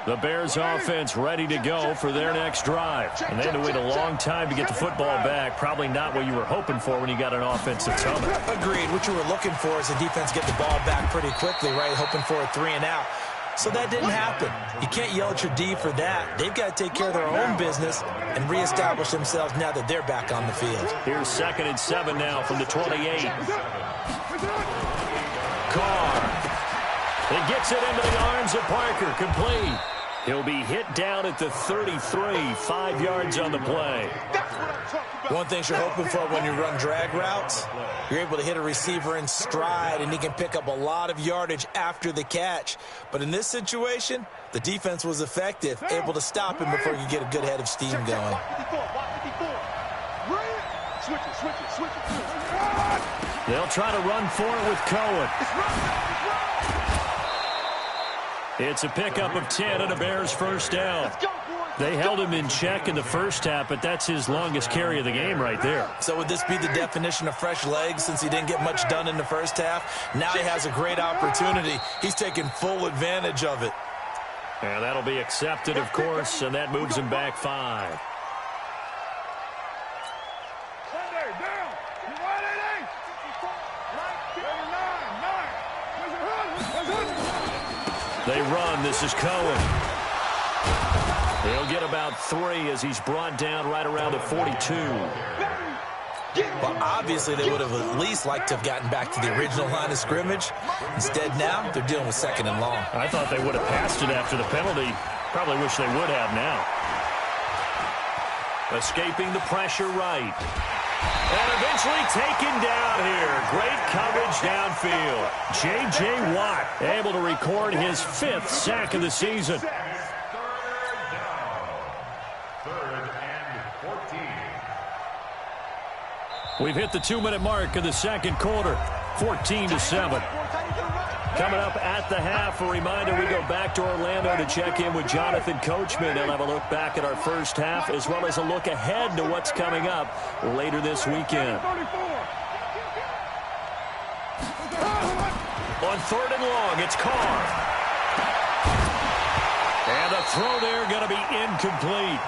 The Bears offense ready to go for their next drive. And they had to wait a long time to get the football back. Probably not what you were hoping for when you got an offense that's humming. Agreed. What you were looking for is the defense get the ball back pretty quickly, right? Hoping for a 3-and-out. So that didn't happen. You can't yell at your D for that. They've got to take care of their own business and reestablish themselves now that they're back on the field. Here's 2nd and 7 now from the 28. Carr. He gets it into the arms of Parker. Complete. He'll be hit down at the 33, 5 yards on the play. One thing you're hoping for when you run drag routes, you're able to hit a receiver in stride, and he can pick up a lot of yardage after the catch. But in this situation, the defense was effective, able to stop him before you get a good head of steam going. They'll try to run for it with Cohen. It's a pickup of 10 and a Bears first down. They held him in check in the first half, but that's his longest carry of the game right there. So would this be the definition of fresh legs since he didn't get much done in the first half? Now he has a great opportunity. He's taking full advantage of it. And that'll be accepted, of course, and that moves him back 5. They run. This is Cohen. He'll get about 3 as he's brought down right around the 42. Well, obviously they would have at least liked to have gotten back to the original line of scrimmage. Instead now, they're dealing with 2nd and long. I thought they would have passed it after the penalty. Probably wish they would have now. Escaping the pressure right. And eventually taken down here. Great coverage downfield. J.J. Watt able to record his 5th sack of the season. We've hit the 2-minute mark of the second quarter. 14-7. Coming up at the half, a reminder we go back to Orlando to check in with Jonathan Coachman. He'll have a look back at our first half as well as a look ahead to what's coming up later this weekend. On 3rd and long, it's Carr. And the throw there going to be incomplete.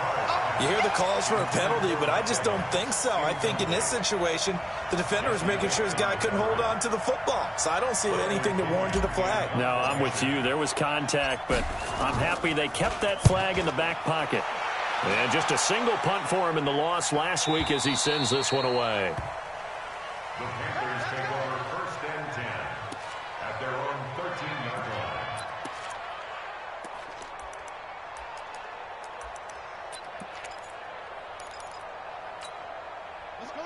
You hear the calls for a penalty, but I just don't think so. I think in this situation, the defender was making sure his guy couldn't hold on to the football. So I don't see anything to warrant to the flag. No, I'm with you. There was contact, but I'm happy they kept that flag in the back pocket. And just a single punt for him in the loss last week as he sends this one away. The Panthers take over 1st and 10 at their own 13-yard line.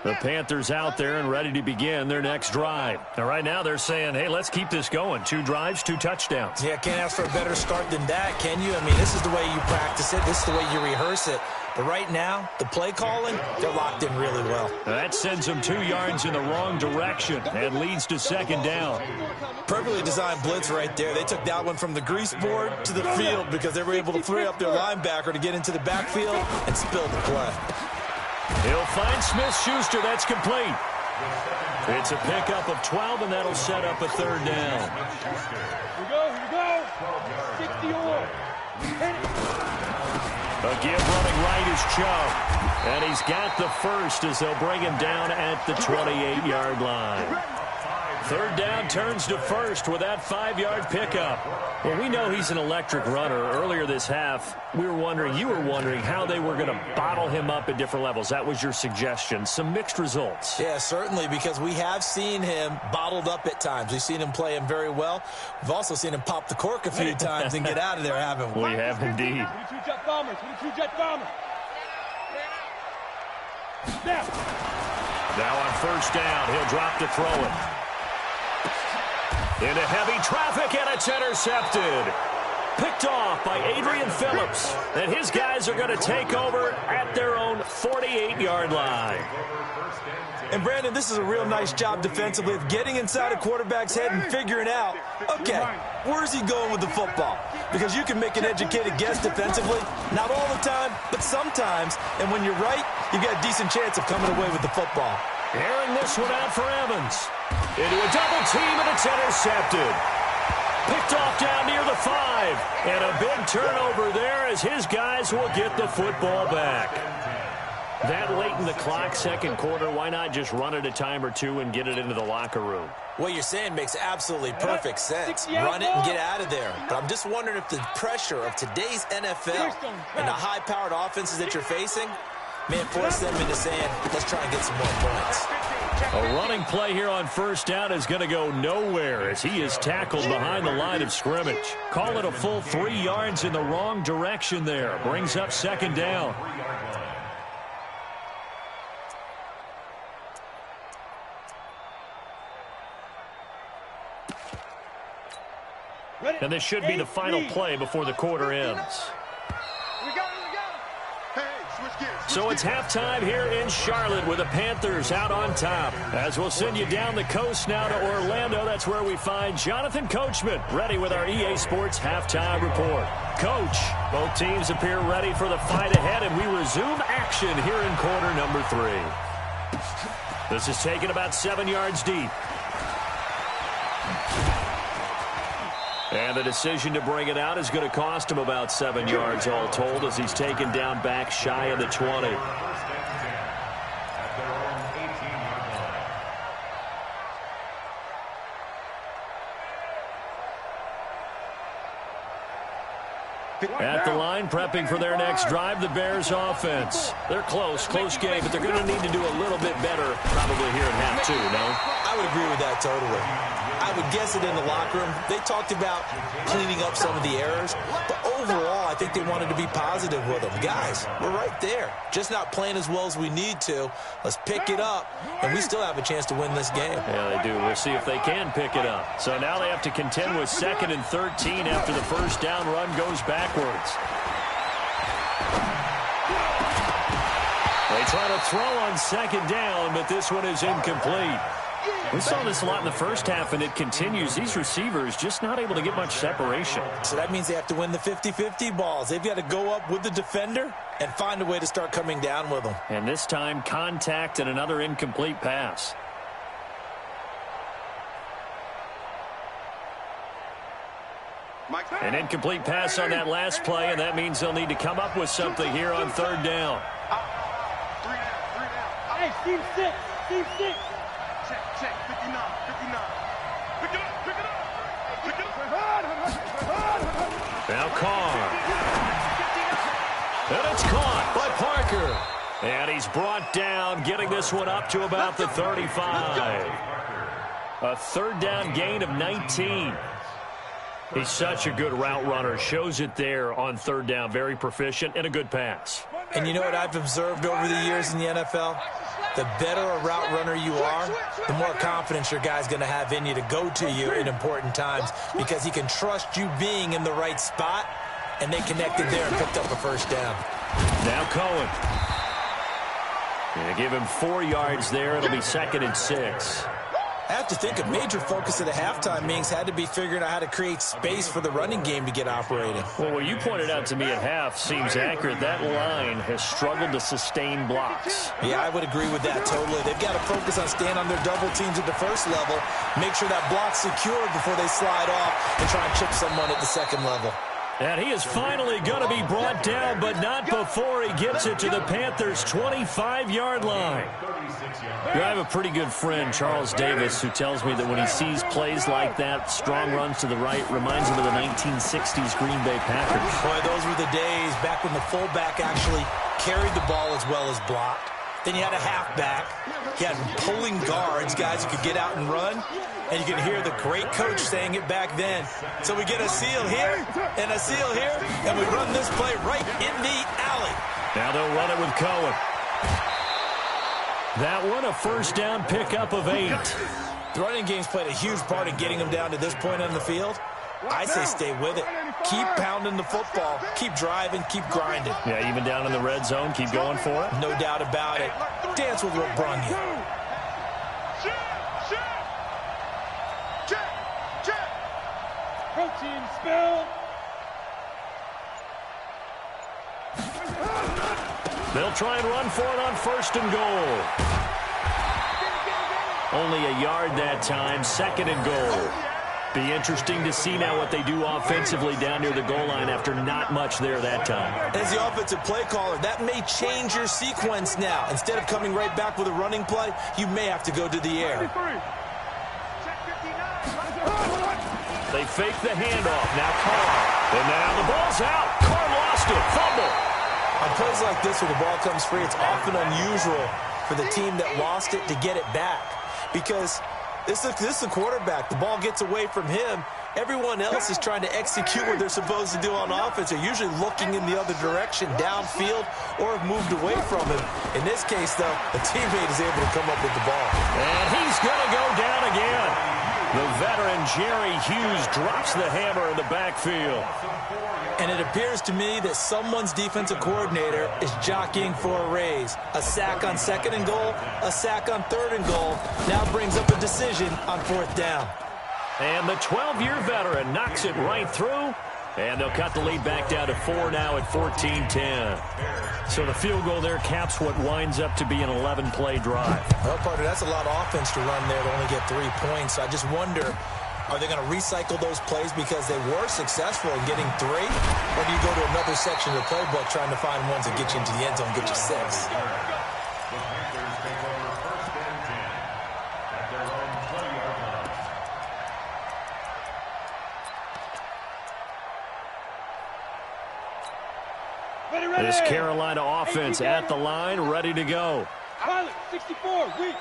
The Panthers out there and ready to begin their next drive. Now, right now they're saying, hey, let's keep this going. 2 drives, 2 touchdowns. Yeah, can't ask for a better start than that, can you? I mean, this is the way you practice it. This is the way you rehearse it. But right now, the play calling, they're locked in really well. That sends them 2 yards in the wrong direction and leads to 2nd down. Perfectly designed blitz right there. They took that one from the grease board to the field because they were able to free up their linebacker to get into the backfield and spill the play. He'll find Smith-Schuster. That's complete. It's a pickup of 12, and that'll set up a 3rd down. Here we go. 60 on. A give running right is Chubb. And he's got the first as they'll bring him down at the 28-yard line. 3rd down turns to 1st with that 5-yard pickup. Well, we know he's an electric runner. Earlier this half, you were wondering how they were going to bottle him up at different levels. That was your suggestion. Some mixed results. Yeah, certainly, because we have seen him bottled up at times. We've seen him play him very well. We've also seen him pop the cork a few times and get out of there, haven't we? We have indeed. 22 jet bombers. 22 jet bombers. Now on 1st down, he'll drop to throw it. Into heavy traffic, and it's intercepted. Picked off by Adrian Phillips. And his guys are going to take over at their own 48-yard line. And, Brandon, this is a real nice job defensively of getting inside a quarterback's head and figuring out, okay, where's he going with the football? Because you can make an educated guess defensively, not all the time, but sometimes. And when you're right, you've got a decent chance of coming away with the football. Airing this one out for Evans. Into a double team, and it's intercepted. Picked off down near the 5. And a big turnover there as his guys will get the football back. That late in the clock, second quarter, why not just run it a time or two and get it into the locker room? What you're saying makes absolutely perfect sense. Run it and get out of there. But I'm just wondering if the pressure of today's NFL and the high-powered offenses that you're facing may force them into saying, let's try and get some more points. A running play here on first down is going to go nowhere as he is tackled behind the line of scrimmage. Call it a full 3 yards in the wrong direction there. Brings up second down. And this should be the final play before the quarter ends. So it's halftime here in Charlotte with the Panthers out on top. As we'll send you down the coast now to Orlando, that's where we find Jonathan Coachman ready with our EA Sports halftime report. Coach, both teams appear ready for the fight ahead, and we resume action here in quarter number 3. This is taken about 7 yards deep. And the decision to bring it out is going to cost him about 7 yards all told as he's taken down back shy of the 20. At the line, prepping for their next drive, the Bears offense. They're close game, but they're going to need to do a little bit better probably here in half 2, no? I would agree with that totally. I would guess it in the locker room. They talked about cleaning up some of the errors, but overall, I think they wanted to be positive with them. Guys, we're right there. Just not playing as well as we need to. Let's pick it up, and we still have a chance to win this game. Yeah, they do. We'll see if they can pick it up. So now they have to contend with 2nd and 13 after the first down run goes backwards. They try to throw on 2nd down, but this one is incomplete. We saw this a lot in the first half, and it continues. These receivers just not able to get much separation. So that means they have to win the 50-50 balls. They've got to go up with the defender and find a way to start coming down with them. And this time, contact and another incomplete pass. An incomplete pass on that last play, and that means they'll need to come up with something here on 3rd down. Hey, team 6, team 6. Check, 59. Pick it up. Now Carr. And it's caught by Parker. And he's brought down, getting this one up to about the 35. A 3rd down gain of 19. He's such a good route runner. Shows it there on 3rd down. Very proficient and a good pass. And you know what I've observed over the years in the NFL? The better a route runner you are, the more confidence your guy's going to have in you to go to you in important times because he can trust you being in the right spot, and they connected there and picked up a first down. Now Cohen. Gonna give him 4 yards there. It'll be 2nd and 6. I have to think a major focus of the halftime meetings had to be figuring out how to create space for the running game to get operating. Well, what you pointed out to me at half seems accurate. That line has struggled to sustain blocks. Yeah, I would agree with that totally. They've got to focus on staying on their double teams at the first level, make sure that block's secured before they slide off and try and chip someone at the 2nd level. And he is finally going to be brought down, but not before he gets it to the Panthers' 25-yard line. I have a pretty good friend, Charles Davis, who tells me that when he sees plays like that, strong runs to the right, reminds him of the 1960s Green Bay Packers. Boy, those were the days back when the fullback actually carried the ball as well as blocked. Then you had a halfback. You had pulling guards, guys who could get out and run. And you can hear the great coach saying it back then. So we get a seal here and a seal here, and we run this play right in the alley. Now they'll run it with Cohen. That one, a first down pickup of 8. The running game's played a huge part in getting them down to this point on the field. I say stay with it. Keep pounding the football. Keep driving. Keep grinding. Yeah, even down in the red zone, keep going for it. No doubt about it. Dance with what brung you. Protein spill. They'll try and run for it on 1st and goal. Only a yard that time, 2nd and goal. Be interesting to see now what they do offensively down near the goal line after not much there that time. As the offensive play caller, that may change your sequence now. Instead of coming right back with a running play, you may have to go to the air. They fake the handoff. Now Carr. And now the ball's out. Carr lost it. Fumble. On plays like this where the ball comes free, it's often unusual for the team that lost it to get it back. Because this is the quarterback. The ball gets away from him. Everyone else is trying to execute what they're supposed to do on offense. They're usually looking in the other direction, downfield, or have moved away from him. In this case, though, a teammate is able to come up with the ball. And he's going to go down again. The veteran Jerry Hughes drops the hammer in the backfield. And it appears to me that someone's defensive coordinator is jockeying for a raise. A sack on 2nd and goal, a sack on 3rd and goal, now brings up a decision on 4th down. And the 12-year veteran knocks it right through. And they'll cut the lead back down to 4 now at 14-10. So the field goal there caps what winds up to be an 11-play drive. Well, partner, that's a lot of offense to run there to only get 3 points. So I just wonder, are they going to recycle those plays because they were successful in getting 3? Or do you go to another section of the playbook trying to find ones that get you into the end zone and get you 6? The Panthers take over 1st and 10 at their own 20-yard line. This Carolina offense at the line, ready to go. Pilot, 64, weak.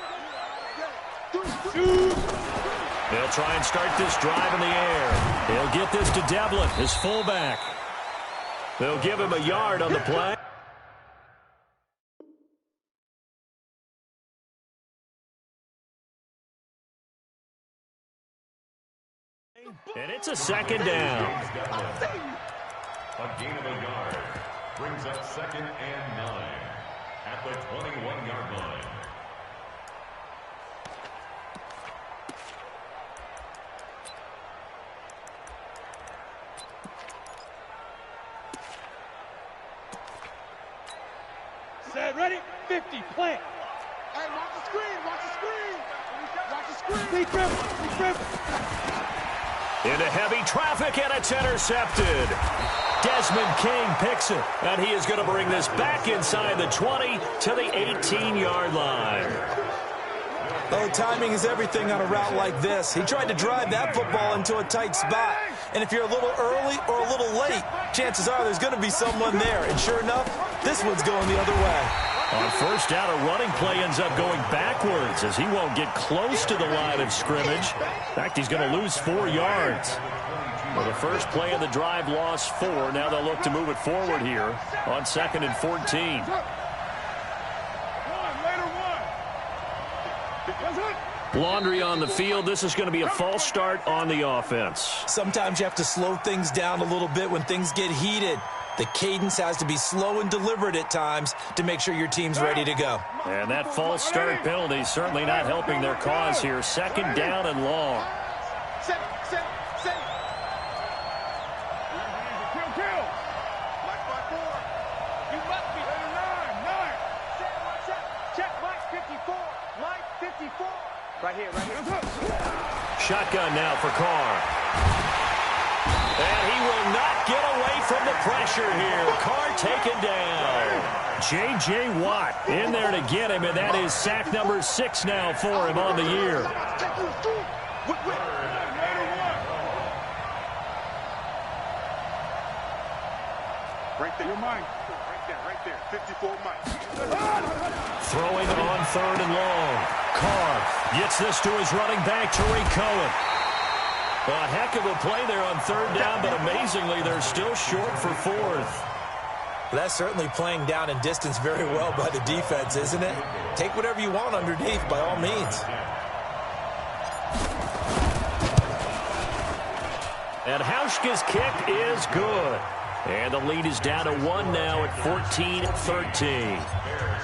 They'll try and start this drive in the air. They'll get this to Devlin, his fullback. They'll give him a yard on the play. And it's a 2nd down. A gain of a yard brings up 2nd and 9 at the 21-yard line. Set, ready, 50, plant. Hey, watch the screen, watch the screen. Watch the screen. Deep grip. Into heavy traffic, and it's intercepted. Desmond King picks it, and he is going to bring this back inside the 20 to the 18-yard line. Oh, timing is everything on a route like this. He tried to drive that football into a tight spot. And if you're a little early or a little late, chances are there's going to be someone there. And sure enough, this one's going the other way. On 1st down, a running play ends up going backwards as he won't get close to the line of scrimmage. In fact, he's going to lose 4 yards. Well, the first play of the drive lost 4. Now they'll look to move it forward here on 2nd and 14. Laundry on the field. This is going to be a false start on the offense. Sometimes you have to slow things down a little bit when things get heated. The cadence has to be slow and deliberate at times to make sure your team's ready to go. And that false start penalty certainly not helping their cause here. 2nd down and long. Set. Kill. Mike by 4. You must be. 9. Check, Mike 54. Mike 54. Right here. Shotgun now for Carr. And he will not get away from the pressure here. Carr taken down. J.J. Watt in there to get him, and that is sack number 6 now for him on the year. Right there. Your Mike. Right there. 54 Mike. Throwing on 3rd and long. Carr gets this to his running back, Tariq Cohen. A heck of a play there on 3rd down, but amazingly, they're still short for 4th. That's certainly playing down and distance very well by the defense, isn't it? Take whatever you want underneath, by all means. And Hauschka's kick is good. And the lead is down to 1 now at 14-13.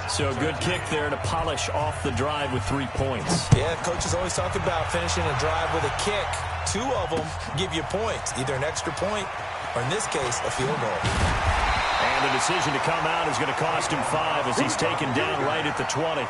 So a good kick there to polish off the drive with 3 points. Yeah, coaches always talk about finishing a drive with a kick. 2 of them give you points, either an extra point or, in this case, a field goal. And the decision to come out is going to cost him 5 as he's taken down right at the 20.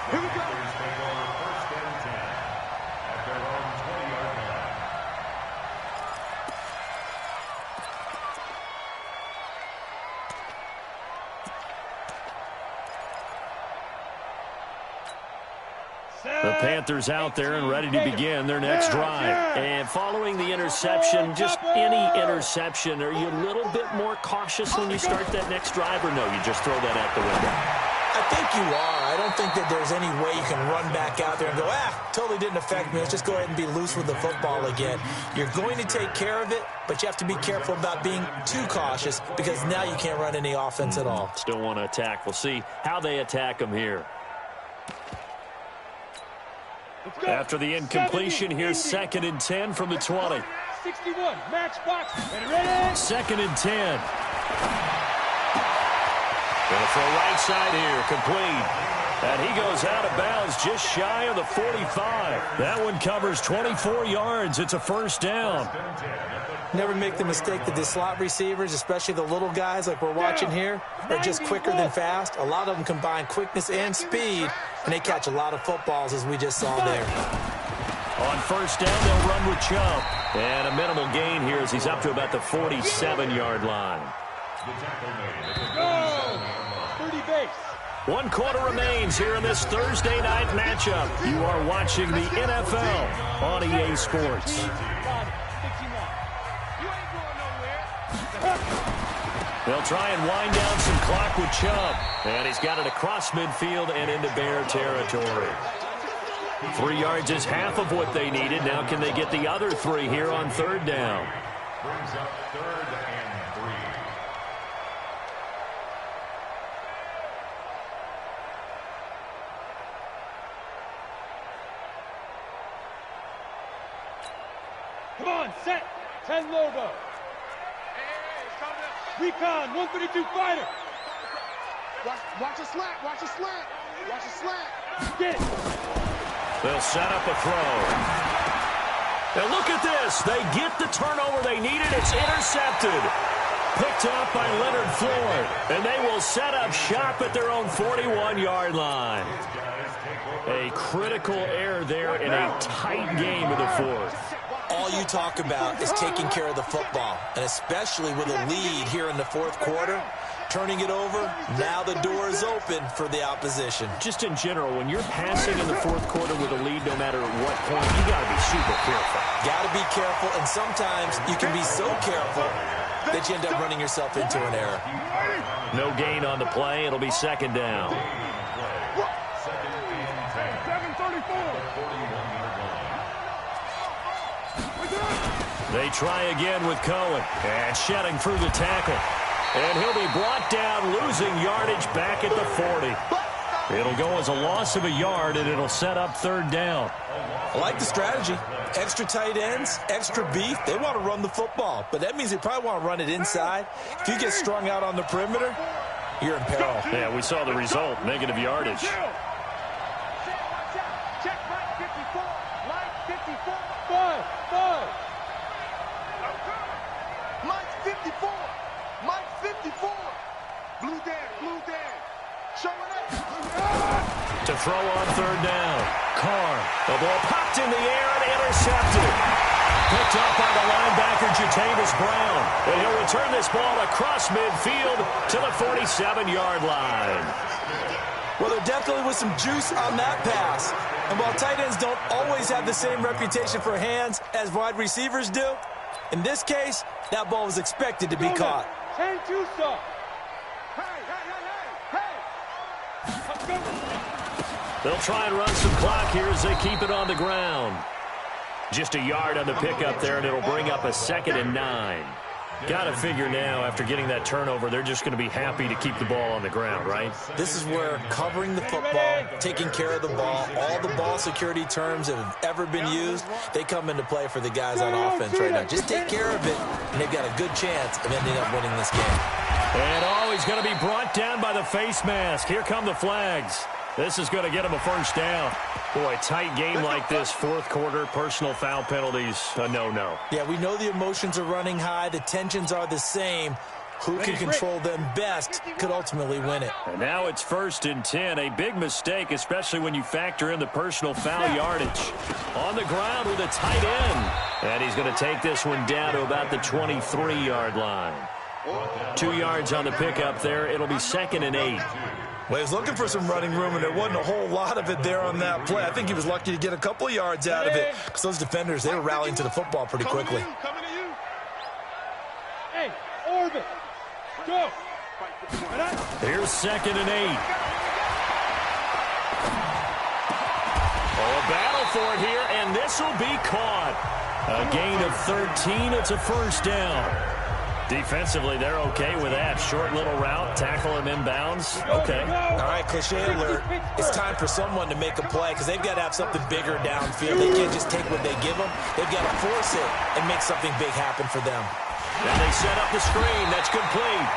Panthers out there and ready to begin their next drive. And following the interception, just any interception, are you a little bit more cautious when you start that next drive, or no, you just throw that out the window? I think you are. I don't think that there's any way you can run back out there and go, totally didn't affect me. Let's just go ahead and be loose with the football again. You're going to take care of it, but you have to be careful about being too cautious because now you can't run any offense at all. Still want to attack. We'll see how they attack them here. After the incompletion, here's 2nd and 10 from the 20. 61, match box, and ready. 2nd and 10. Going to throw right side here, complete. And he goes out of bounds just shy of the 45. That one covers 24 yards. It's a first down. Never make the mistake that the slot receivers, especially the little guys like we're watching here, are just quicker than fast. A lot of them combine quickness and speed, and they catch a lot of footballs, as we just saw there. On first down, they'll run with Chubb. And a minimal gain here as he's up to about the 47-yard line. Go! 30 base. 1 quarter remains here in this Thursday night matchup. You are watching the NFL on EA Sports. They'll try and wind down some clock with Chubb. And he's got it across midfield and into Bear territory. 3 yards is half of what they needed. Now can they get the other 3 here on 3rd down? Brings up 3rd and 3. Come on, set. 10 logo. Recon, 132 fighter. Watch a slant. Watch a slant. Watch a slant. Get. They'll set up a throw. And look at this. They get the turnover they needed. It's intercepted. Picked up by Leonard Floyd. And they will set up shop at their own 41-yard line. A critical error there in a tight game of the 4th. All you talk about is taking care of the football, and especially with a lead here in the 4th quarter, turning it over, now the door is open for the opposition. Just in general, when you're passing in the 4th quarter with a lead, no matter at what point, you got to be super careful. Got to be careful, and sometimes you can be so careful that you end up running yourself into an error. No gain on the play. It'll be 2nd down. 734. They try again with Cohen. And shedding through the tackle. And he'll be brought down, losing yardage back at the 40. It'll go as a loss of a yard, and it'll set up 3rd down. I like the strategy. Extra tight ends, extra beef. They want to run the football, but that means they probably want to run it inside. If you get strung out on the perimeter, you're in peril. Yeah, we saw the result, negative yardage. Check right 54. Right 54. 5. Mike 54. Mike 54. Blue Dan. Showing up. To throw on 3rd down. Carr. The ball popped in the air and intercepted. Picked up by the linebacker, Jatavis Brown. And he'll return this ball across midfield to the 47-yard line. Well, there definitely was some juice on that pass. And while tight ends don't always have the same reputation for hands as wide receivers do, in this case, that ball was expected to be caught. 10-2 stop. They'll try and run some clock here as they keep it on the ground. Just a yard on the pickup there, and it'll bring up a 2nd and 9. Got to figure now, after getting that turnover, they're just going to be happy to keep the ball on the ground, right? This is where covering the football, taking care of the ball, all the ball security terms that have ever been used, they come into play for the guys on offense right now. Just take care of it, and they've got a good chance of ending up winning this game. And he's going to be brought down by the face mask. Here come the flags. This is going to get him a first down. Boy, tight game like this, 4th quarter, personal foul penalties, a no-no. Yeah, we know the emotions are running high. The tensions are the same. Who can control them best could ultimately win it. And now it's 1st and 10. A big mistake, especially when you factor in the personal foul yardage. On the ground with a tight end. And he's going to take this one down to about the 23-yard line. 2 yards on the pickup there. It'll be 2nd and 8. Well, he was looking for some running room, and there wasn't a whole lot of it there on that play. I think he was lucky to get a couple of yards out of it because those defenders, they were rallying to the football pretty quickly. Coming to you. Hey, orbit. Go. Here's 2nd and 8. Oh, a battle for it here, and this will be caught. A gain of 13. It's a first down. Defensively, they're okay with that. Short little route, tackle him inbounds. Okay. All right, cliche alert. It's time for someone to make a play because they've got to have something bigger downfield. They can't just take what they give them. They've got to force it and make something big happen for them. And they set up the screen. That's complete.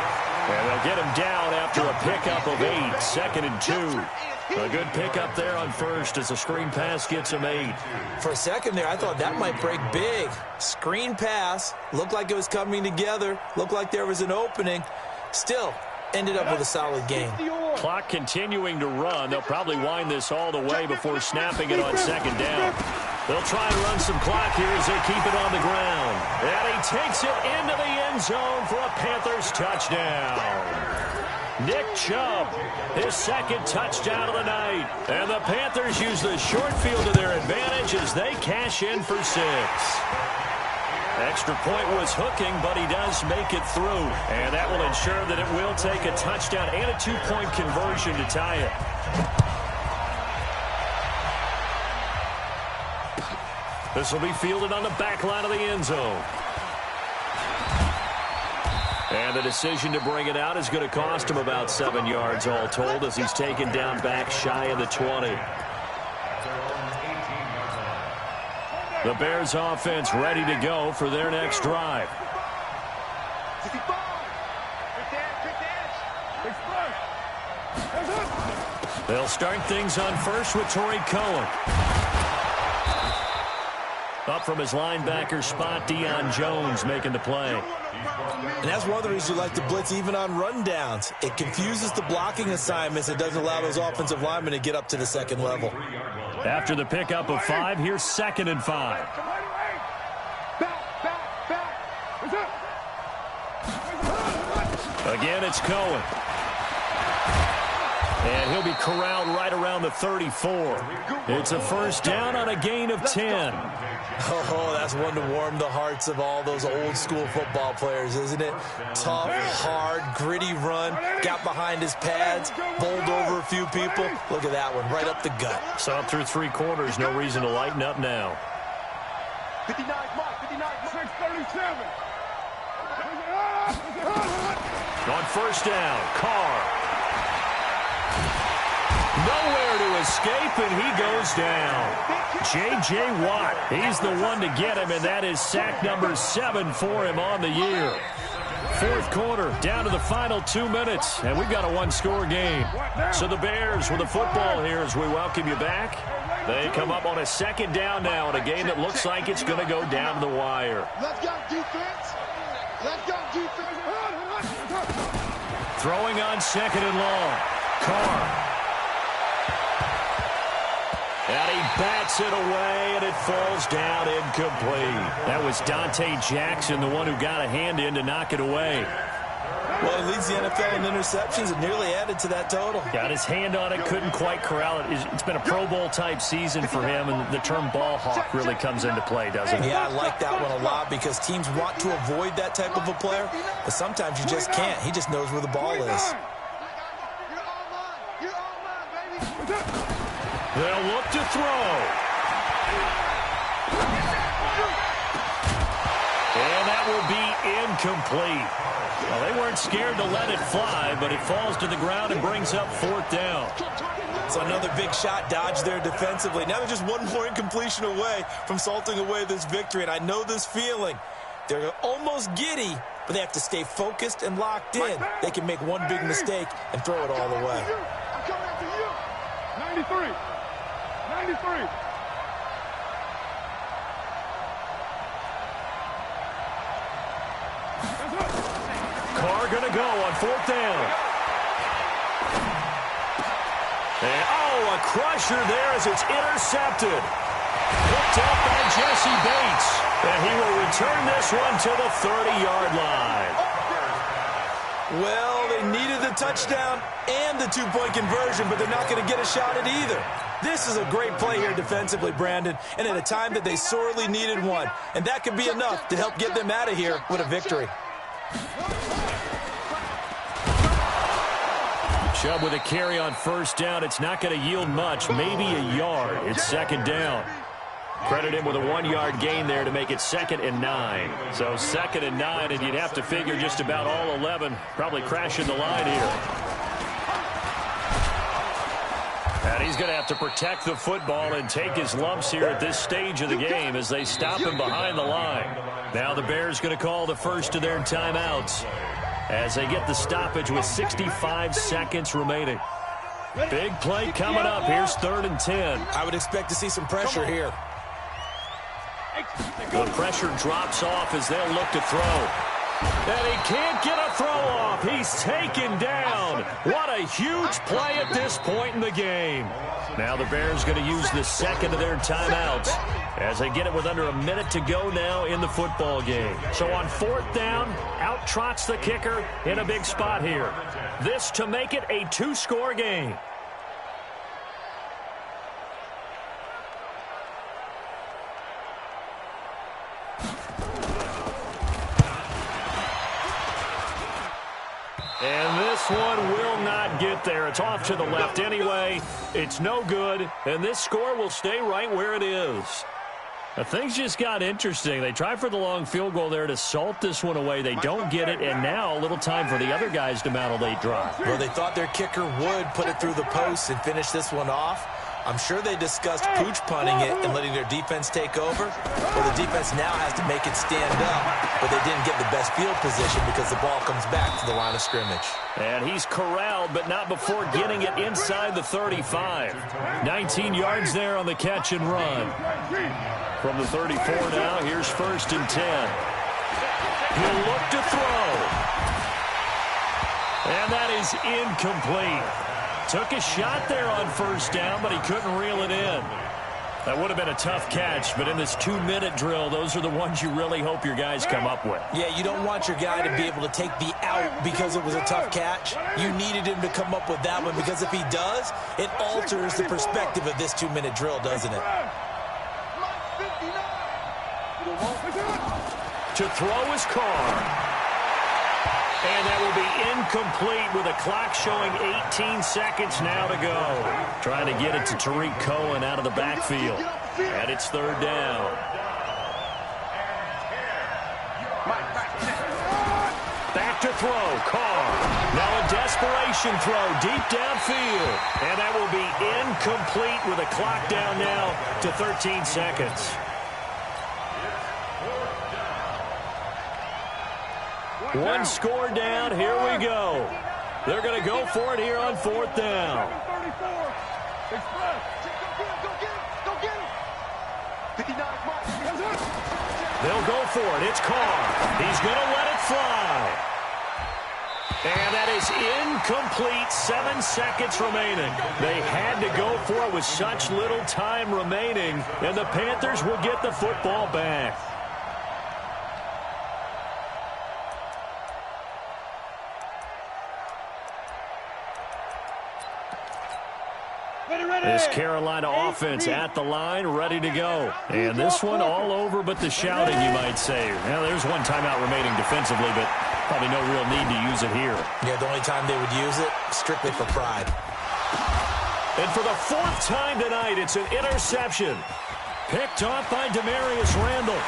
And they'll get him down after a pickup of 8. 2nd and 2. A good pickup there on first as a screen pass gets him 8. For a second there, I thought that might break big. Screen pass. Looked like it was coming together. Looked like there was an opening. Still, ended up with a solid game. Clock continuing to run. They'll probably wind this all the way before snapping it on 2nd down. They'll try and run some clock here as they keep it on the ground. And he takes it into the end zone for a Panthers touchdown. Nick Chubb, his 2nd touchdown of the night. And the Panthers use the short field to their advantage as they cash in for 6. Extra point was hooking, but he does make it through. And that will ensure that it will take a touchdown and a 2-point conversion to tie it. This will be fielded on the back line of the end zone. And the decision to bring it out is going to cost him about 7 yards all told as he's taken down back shy of the 20. The Bears offense ready to go for their next drive. They'll start things on first with Torrey Cohen. Up from his linebacker spot, Deion Jones making the play. And that's one of the reasons you like to blitz even on rundowns. It confuses the blocking assignments. It doesn't allow those offensive linemen to get up to the second level. After the pickup of 5, here's 2nd and 5. Again, it's Cohen. And he'll be corralled right around the 34. It's a first down on a gain of 10. Oh, that's one to warm the hearts of all those old school football players, isn't it? Tough, hard, gritty run. Got behind his pads, bowled over a few people. Look at that one, right up the gut. Saw through 3 quarters, no reason to lighten up now. 59, Mike, 637. On first down, Carr. Nowhere to escape, and he goes down. J.J. Watt, he's the one to get him, and that is sack number 7 for him on the year. 4th quarter, down to the final 2 minutes, and we've got a 1-score game. So the Bears with the football here as we welcome you back. They come up on a 2nd down now in a game that looks like it's going to go down to the wire. Let's go defense. Let's go defense. Throwing on 2nd and long. Carr. And he bats it away, and it falls down incomplete. That was Dante Jackson, the one who got a hand in to knock it away. Well, he leads the NFL in interceptions and nearly added to that total. Got his hand on it, couldn't quite corral it. It's been a Pro Bowl-type season for him, and the term ball hawk really comes into play, doesn't it? Yeah, I like that one a lot because teams want to avoid that type of a player, but sometimes you just can't. He just knows where the ball is. They'll look to throw. And that will be incomplete. Well, they weren't scared to let it fly, but it falls to the ground and brings up 4th down. It's another big shot dodge there defensively. Now they're just one more incompletion away from salting away this victory, and I know this feeling. They're almost giddy, but they have to stay focused and locked in. They can make one big mistake and throw it all the way. I'm coming after you. 93. 93. Carr going to go on 4th down. And, oh, a crusher there as it's intercepted. Picked up by Jesse Bates. And he will return this one to the 30-yard line. Well, they needed the touchdown and the two-point conversion, but they're not going to get a shot at either. This is a great play here defensively, Brandon, and at a time that they sorely needed one. And that could be enough to help get them out of here with a victory. Chubb with a carry on first down. It's not going to yield much, maybe a yard. It's second down. Credit him with a 1-yard gain there to make it 2nd and 9. So 2nd and 9, and you'd have to figure just about all 11 probably crashing the line here. And he's going to have to protect the football and take his lumps here at this stage of the game as they stop him behind the line. Now the Bears going to call the first of their timeouts as they get the stoppage with 65 seconds remaining. Big play coming up. Here's 3rd and 10. I would expect to see some pressure here. The pressure drops off as they'll look to throw. And he can't get a throw off. He's taken down. What a huge play at this point in the game. Now the Bears going to use the second of their timeouts as they get it with under a minute to go now in the football game. So on 4th down, out trots the kicker in a big spot here. This to make it a 2-score game. And this one will not get there. It's off to the left anyway. It's no good, and this score will stay right where it is. Now, things just got interesting. They try for the long field goal there to salt this one away. They don't get it, and now a little time for the other guys to mount a late drive. Well, they thought their kicker would put it through the post and finish this one off. I'm sure they discussed pooch punting it and letting their defense take over. Well, the defense now has to make it stand up, but they didn't get the best field position because the ball comes back to the line of scrimmage. And he's corralled, but not before getting it inside the 35. 19 yards there on the catch and run. From the 34 now, here's 1st and 10. He'll look to throw. And that is incomplete. Took a shot there on 1st down, but he couldn't reel it in. That would have been a tough catch, but in this 2-minute drill, those are the ones you really hope your guys come up with. Yeah, you don't want your guy to be able to take the out because it was a tough catch. You needed him to come up with that one because if he does, it alters the perspective of this 2-minute drill, doesn't it? To throw his car. And that will be incomplete with a clock showing 18 seconds now to go. Trying to get it to Tariq Cohen out of the backfield. And it's 3rd down. Back to throw. Carr. Now a desperation throw deep downfield. And that will be incomplete with a clock down now to 13 seconds. One score down. Here we go. They're going to go for it here on 4th down. They'll go for it. It's Carr. He's going to let it fly. And that is incomplete. 7 seconds remaining. They had to go for it with such little time remaining. And the Panthers will get the football back. This Carolina offense at the line, ready to go. And this one all over but the shouting, you might say. Now, there's one timeout remaining defensively, but probably no real need to use it here. Yeah, the only time they would use it, strictly for pride. And for the 4th time tonight, it's an interception. Picked off by Demarius Randall.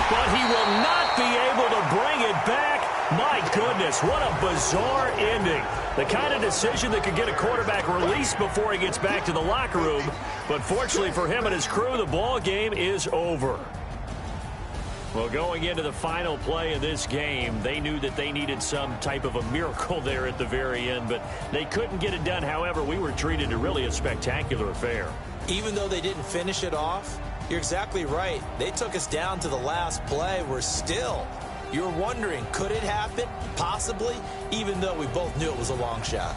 But he will not be able to bring it back. My goodness, what a bizarre ending. The kind of decision that could get a quarterback released before he gets back to the locker room. But fortunately for him and his crew, the ball game is over. Well, going into the final play of this game, they knew that they needed some type of a miracle there at the very end, but they couldn't get it done. However, we were treated to really a spectacular affair. Even though they didn't finish it off, you're exactly right. They took us down to the last play. We're still... You're wondering, could it happen? Possibly, even though we both knew it was a long shot.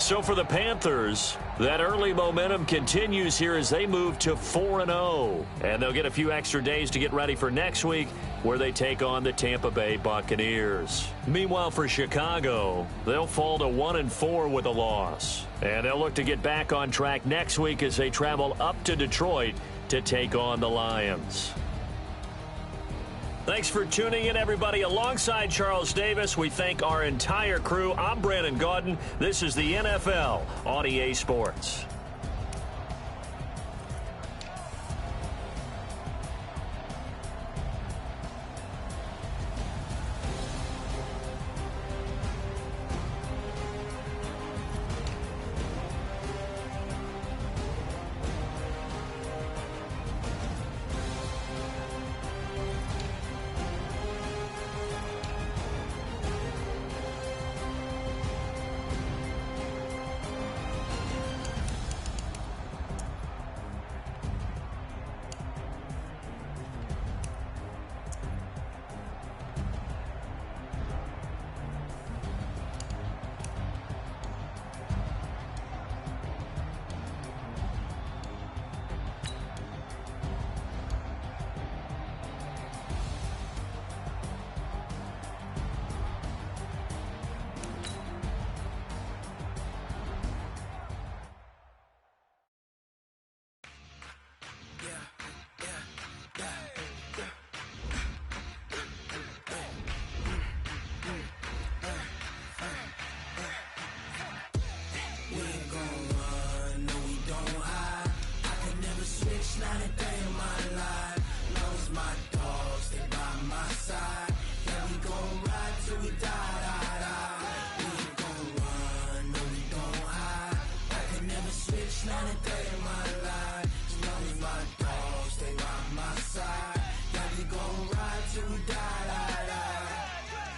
So for the Panthers, that early momentum continues here as they move to 4-0. And they'll get a few extra days to get ready for next week, where they take on the Tampa Bay Buccaneers. Meanwhile, for Chicago, they'll fall to 1-4 with a loss. And they'll look to get back on track next week as they travel up to Detroit to take on the Lions. Thanks for tuning in, everybody. Alongside Charles Davis, we thank our entire crew. I'm Brandon Gaudin. This is the NFL on EA Sports.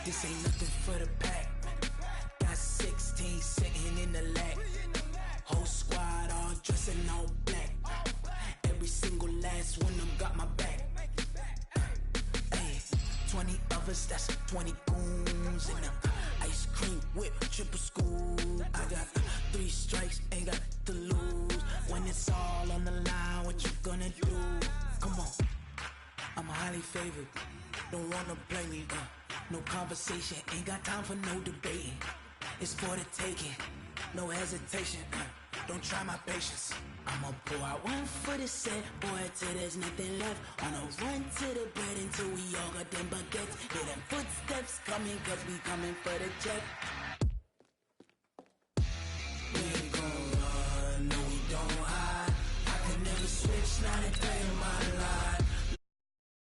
This ain't nothing for the pack. Got 16 sitting in the lag. Whole squad all dressing all black. Every single last one of them got my back. Hey, 20 of us, that's 20 goons in them. Ice cream whip, triple school. I got 3 strikes, ain't got to lose. When it's all on the line, what you gonna do? Come on, I'm highly favored. Don't wanna play me, no conversation, ain't got time for no debating. It's for the taking, no hesitation, don't try my patience. I'ma pour out one for the set, boy, till there's nothing left. On a run to the bed until we all got them baguettes. Hear them footsteps coming, cause we coming for the check.